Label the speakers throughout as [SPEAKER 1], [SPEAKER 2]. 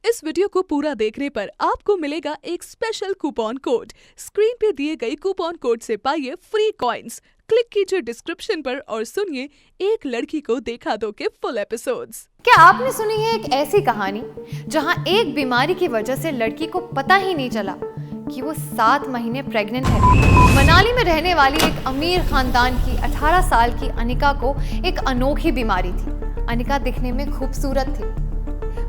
[SPEAKER 1] इस वीडियो को पूरा देखने पर आपको मिलेगा एक स्पेशल कूपन कोड। स्क्रीन पे दिए गए कूपन कोड से पाइए फ्री कॉइन्स। क्लिक कीजिए डिस्क्रिप्शन पर और सुनिए एक लड़की को देखा दो के फुल एपिसोड्स।
[SPEAKER 2] क्या आपने सुनी है एक ऐसी कहानी जहां एक बीमारी की वजह से लड़की को पता ही नहीं चला कि वो 7 महीने प्रेग्नेंट है। मनाली में रहने वाली एक अमीर खानदान की 18 साल की अनिका को एक अनोखी बीमारी थी। अनिका दिखने में खूबसूरत थी,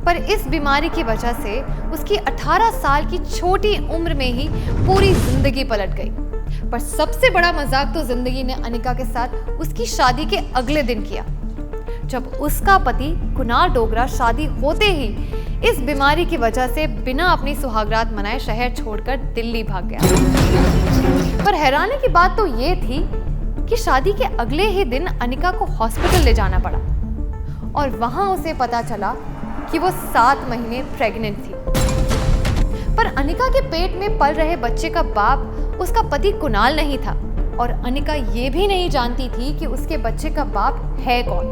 [SPEAKER 2] पर इस बीमारी की वजह से उसकी 18 साल की छोटी उम्र में ही पूरी जिंदगी पलट गई। पर सबसे बड़ा मजाक तो जिंदगी ने अनिका के साथ उसकी शादी के अगले दिन किया, जब उसका पति कुणाल डोगरा शादी होते ही इस बीमारी की वजह से बिना अपनी सुहागरात मनाए शहर छोड़कर दिल्ली भाग गया। पर हैरानी की बात तो ये थी कि शादी के अगले ही दिन अनिका को हॉस्पिटल ले जाना पड़ा और वहां उसे पता चला कि वो 7 महीने प्रेग्नेंट थी। पर अनिका के पेट में पल रहे बच्चे का बाप उसका पति कुणाल नहीं था और अनिका ये भी नहीं जानती थी कि उसके बच्चे का बाप है कौन,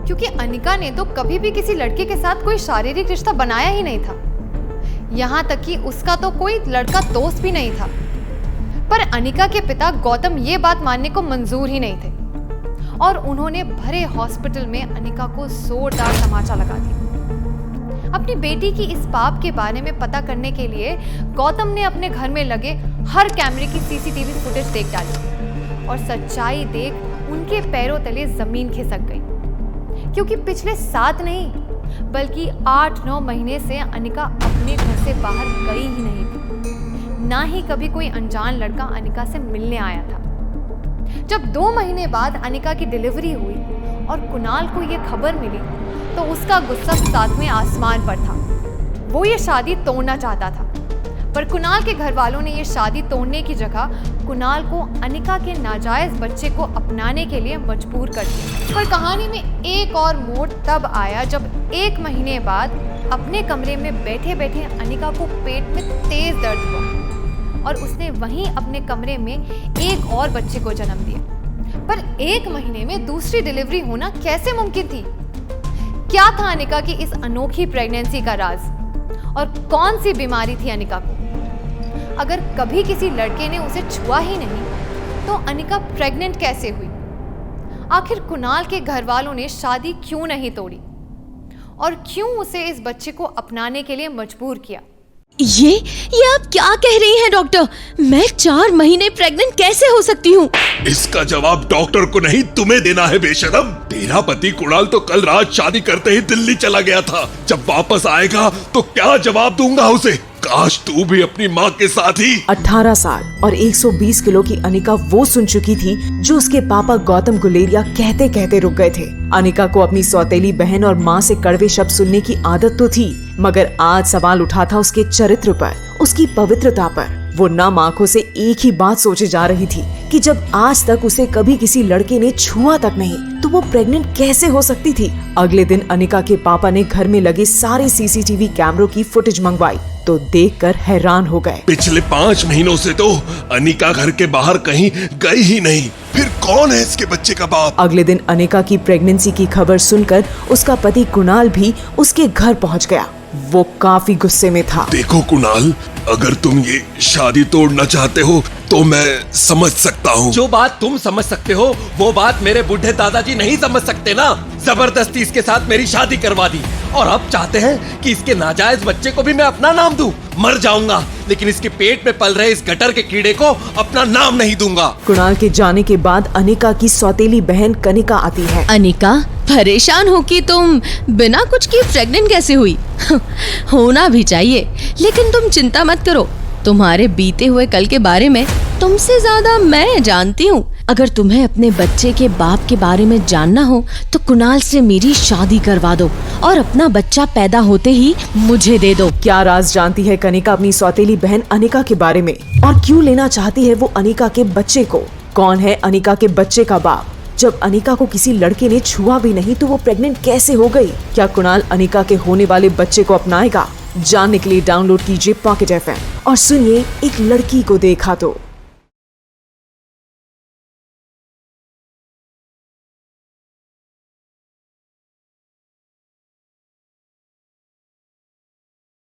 [SPEAKER 2] क्योंकि अनिका ने तो कभी भी किसी लड़के के साथ कोई शारीरिक रिश्ता बनाया ही नहीं था। यहाँ तक कि उसका तो कोई लड़का दोस्त भी नहीं था। पर अनिका के पिता गौतम ये बात मानने को मंजूर ही नहीं थे और उन्होंने भरे हॉस्पिटल में अनिका को जोरदार तमाचा लगा दिया। अपनी बेटी की इस पाप के बारे में पता करने के लिए गौतम ने अपने घर में लगे हर कैमरे की सीसीटीवी फुटेज देख डाली और सच्चाई देख उनके पैरों तले जमीन खिसक गई, क्योंकि पिछले 7 नहीं बल्कि 8-9 महीने से अनिका अपने घर से बाहर गई ही नहीं थी। ना ही कभी कोई अनजान लड़का अनिका से मिलने आया था। जब 2 महीने बाद अनिका की डिलीवरी हुई और कुणाल को ये खबर मिली तो उसका गुस्सा 7वें आसमान पर था। वो ये शादी तोड़ना चाहता था, पर कुणाल के घर वालों ने ये शादी तोड़ने की जगह कुणाल को अनिका के नाजायज बच्चे को अपनाने के लिए मजबूर कर दिया। पर कहानी में एक और मोड़ तब आया जब 1 महीने बाद अपने कमरे में बैठे बैठे अनिका को पेट में तेज दर्द हुआ और उसने वहीं अपने कमरे में एक और बच्चे को जन्म दिया। पर 1 महीने में दूसरी डिलीवरी होना कैसे मुमकिन थी? क्या था अनिका की इस अनोखी प्रेगनेंसी का राज और कौन सी बीमारी थी अनिका को? अगर कभी किसी लड़के ने उसे छुआ ही नहीं तो अनिका प्रेग्नेंट कैसे हुई? आखिर कुणाल के घर वालों ने शादी क्यों नहीं तोड़ी और क्यों उसे इस बच्चे को अपनाने के लिए मजबूर किया?
[SPEAKER 3] ये आप क्या कह रही हैं डॉक्टर? मैं 4 महीने प्रेग्नेंट कैसे हो सकती हूँ?
[SPEAKER 4] इसका जवाब डॉक्टर को नहीं तुम्हें देना है बेशरम। तेरा पति कुणाल तो कल रात शादी करते ही दिल्ली चला गया था। जब वापस आएगा तो क्या जवाब दूंगा उसे? काश तू भी अपनी माँ के साथ ही।
[SPEAKER 5] 18 साल और 120 किलो की अनिका वो सुन चुकी थी जो उसके पापा गौतम गुलेरिया कहते कहते रुक गए थे। अनिका को अपनी सौतेली बहन और माँ से कड़वे शब्द सुनने की आदत तो थी, मगर आज सवाल उठा था उसके चरित्र पर, उसकी पवित्रता पर। वो नम आंखों से एक ही बात सोचे जा रही थी कि जब आज तक उसे कभी किसी लड़के ने छुआ तक नहीं तो वो प्रेग्नेंट कैसे हो सकती थी। अगले दिन अनिका के पापा ने घर में लगे सारे सीसीटीवी कैमरों की फुटेज मंगवाई तो देखकर हैरान हो गए।
[SPEAKER 4] पिछले 5 महीनों से तो अनिका घर के बाहर कहीं गई ही नहीं। फिर कौन है इसके बच्चे का बाप?
[SPEAKER 5] अगले दिन अनिका की प्रेगनेंसी की खबर सुनकर उसका पति कुणाल भी उसके घर पहुंच गया। वो काफी गुस्से में था।
[SPEAKER 4] देखो कुणाल, अगर तुम ये शादी तोड़ना चाहते हो तो मैं समझ सकता हूँ।
[SPEAKER 6] जो बात तुम समझ सकते हो वो बात मेरे बूढ़े दादाजी नहीं समझ सकते ना। जबरदस्ती इसके साथ मेरी शादी करवा दी और अब चाहते हैं कि इसके नाजायज बच्चे को भी मैं अपना नाम दूं। मर जाऊंगा लेकिन इसके पेट में पल रहे इस गटर के कीड़े को अपना नाम नहीं दूंगा।
[SPEAKER 5] कुणाल के जाने के बाद अनिका की सौतेली बहन कनिका आती है।
[SPEAKER 3] अनिका, परेशान हो कि तुम बिना कुछ किए प्रेग्नेंट कैसे हुई? होना भी चाहिए, लेकिन तुम चिंता मत करो। तुम्हारे बीते हुए कल के बारे में तुमसे ज्यादा मैं जानती हूँ। अगर तुम्हें अपने बच्चे के बाप के बारे में जानना हो तो कुणाल से मेरी शादी करवा दो और अपना बच्चा पैदा होते ही मुझे दे दो।
[SPEAKER 5] क्या राज जानती है कनिका अपनी सौतेली बहन अनिका के बारे में और क्यों लेना चाहती है वो अनिका के बच्चे को? कौन है अनिका के बच्चे का बाप? जब अनिका को किसी लड़के ने छुआ भी नहीं तो वो प्रेग्नेंट कैसे हो गई? क्या कुणाल अनिका के होने वाले बच्चे को अपनाएगा? जानने के लिए डाउनलोड कीजिए पॉकेट FM और सुनिए एक लड़की को देखा तो।